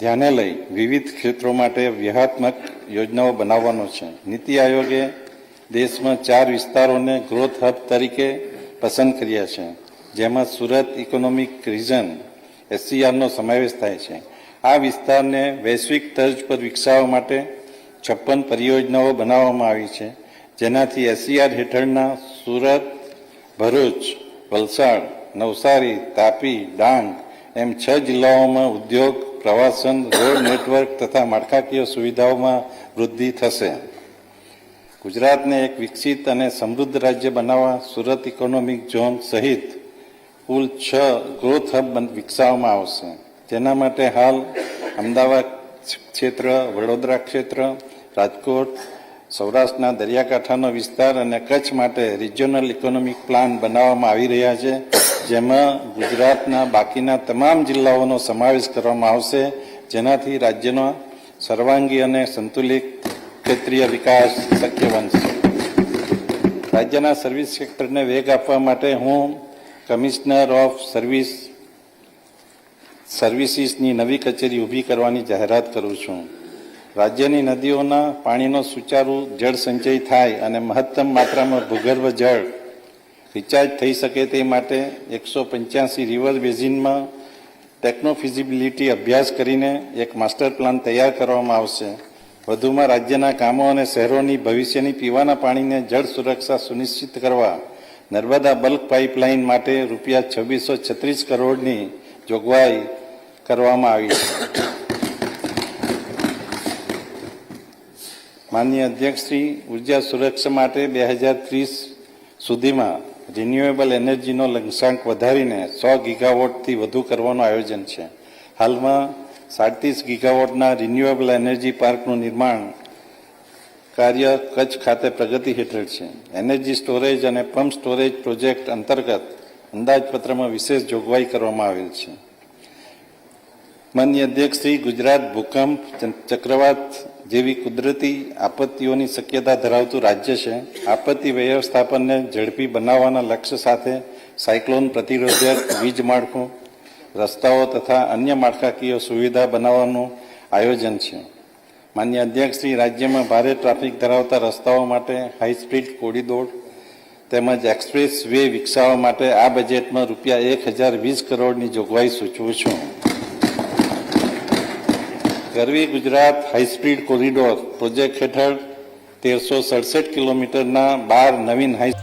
ધ્યાને લઈ વિવિધ ક્ષેત્રો માટે વ્યૂહાત્મક યોજનાઓ બનાવવાનો છે. નીતિ આયોગે દેશમાં 4 વિસ્તારોને ગ્રોથ હબ તરીકે પસંદ કર્યા છે, જેમાં સુરત ઇકોનોમિક રિજન SCRનો સમાવેશ થાય છે. આ વિસ્તારને વૈશ્વિક તર્જ પર વિકસાવવા માટે 56 પરિયોજનાઓ બનાવવામાં આવી છે, જેનાથી SCR હેઠળના સુરત, ભરૂચ, વલસાડ, નવસારી, તાપી, ડાંગ એમ 6 જિલ્લાઓમાં ઉદ્યોગ, પ્રવાસન, રોડ નેટવર્ક તથા માળખાકીય સુવિધાઓમાં વૃદ્ધિ થશે. ગુજરાતને એક વિકસિત અને સમૃદ્ધ રાજ્ય બનાવવા સુરત ઇકોનોમિક ઝોન સહિત કુલ 6 ગ્રોથ હબ વિકસાવવામાં આવશે. જેના માટે હાલ અમદાવાદ ક્ષેત્ર, વડોદરા ક્ષેત્ર, રાજકોટ, સૌરાષ્ટ્રના દરિયાકાંઠાનો વિસ્તાર અને કચ્છ માટે રિજિયોનલ ઇકોનોમિક પ્લાન બનાવવામાં આવી રહ્યા છે, જેમાં ગુજરાતના બાકીના તમામ જિલ્લાઓનો સમાવેશ કરવામાં આવશે, જેનાથી રાજ્યનો સર્વાંગી અને સંતુલિત ક્ષેત્રીય વિકાસ શક્ય બનશે. રાજ્યના સર્વિસ સેક્ટરને વેગ આપવા માટે હું કમિશનર ઓફ સર્વિસીસની નવી કચેરી ઊભી કરવાની જાહેરાત કરું છું. રાજ્યની નદીઓના પાણીનો સુચારુ જળ સંચય થાય અને મહત્તમ માત્રામાં ભૂગર્ભ જળ રિચાર્જ થઈ શકે તે માટે 185 રિવર બેઝિનમાં ટેકનોફિઝિબિલિટી અભ્યાસ કરીને એક માસ્ટર પ્લાન તૈયાર કરવામાં આવશે. વધુમાં રાજ્યના ગામો અને શહેરોની ભવિષ્યની પીવાના પાણીને જળ સુરક્ષા સુનિશ્ચિત કરવા નર્મદા બલ્ક પાઇપલાઇન માટે રૂપિયા 2636 કરોડની જોગવાઈ કરવામાં આવી છે. માનનીય અધ્યક્ષશ્રી, ઉર્જા સુરક્ષા માટે 2030 સુધીમાં રિન્યુએબલ એનર્જીનો લક્ષ્યાંક વધારીને 100 ગીગાવોટથી વધુ કરવાનું આયોજન છે. હાલમાં 37 ગીગાવોટના રિન્યુએબલ એનર્જી પાર્કનું નિર્માણ કાર્ય કચ્છ ખાતે પ્રગતિ હેઠળ છે. એનર્જી સ્ટોરેજ અને પમ્પ સ્ટોરેજ પ્રોજેક્ટ અંતર્ગત અંદાજપત્રમાં વિશેષ જોગવાઈ કરવામાં આવેલ છે. માનનીય અધ્યક્ષશ્રી, ગુજરાત ભૂકંપ, ચક્રવાત જેવી કુદરતી આપત્તિઓની શક્યતા ધરાવતું રાજ્ય છે. આપત્તિ વ્યવસ્થાપનને ઝડપી બનાવવાના લક્ષ્ય સાથે સાયક્લોન પ્રતિરોધક વીજ માળખું, રસ્તાઓ તથા અન્ય માળખાકીય સુવિધા બનાવવાનું આયોજન છે. માનનીય અધ્યક્ષશ્રી, રાજ્યમાં ભારે ટ્રાફિક ધરાવતા રસ્તાઓ માટે હાઈ સ્પીડ કોરિડોર તેમજ એક્સપ્રેસ વે વિકસાવવા માટે આ બજેટમાં રૂપિયા 1020 કરોડની જોગવાઈ સૂચવું છું. Garvi Gujarat high speed corridor project હેઠળ 1367 કિલોમીટરના 12 નવીન હાઈ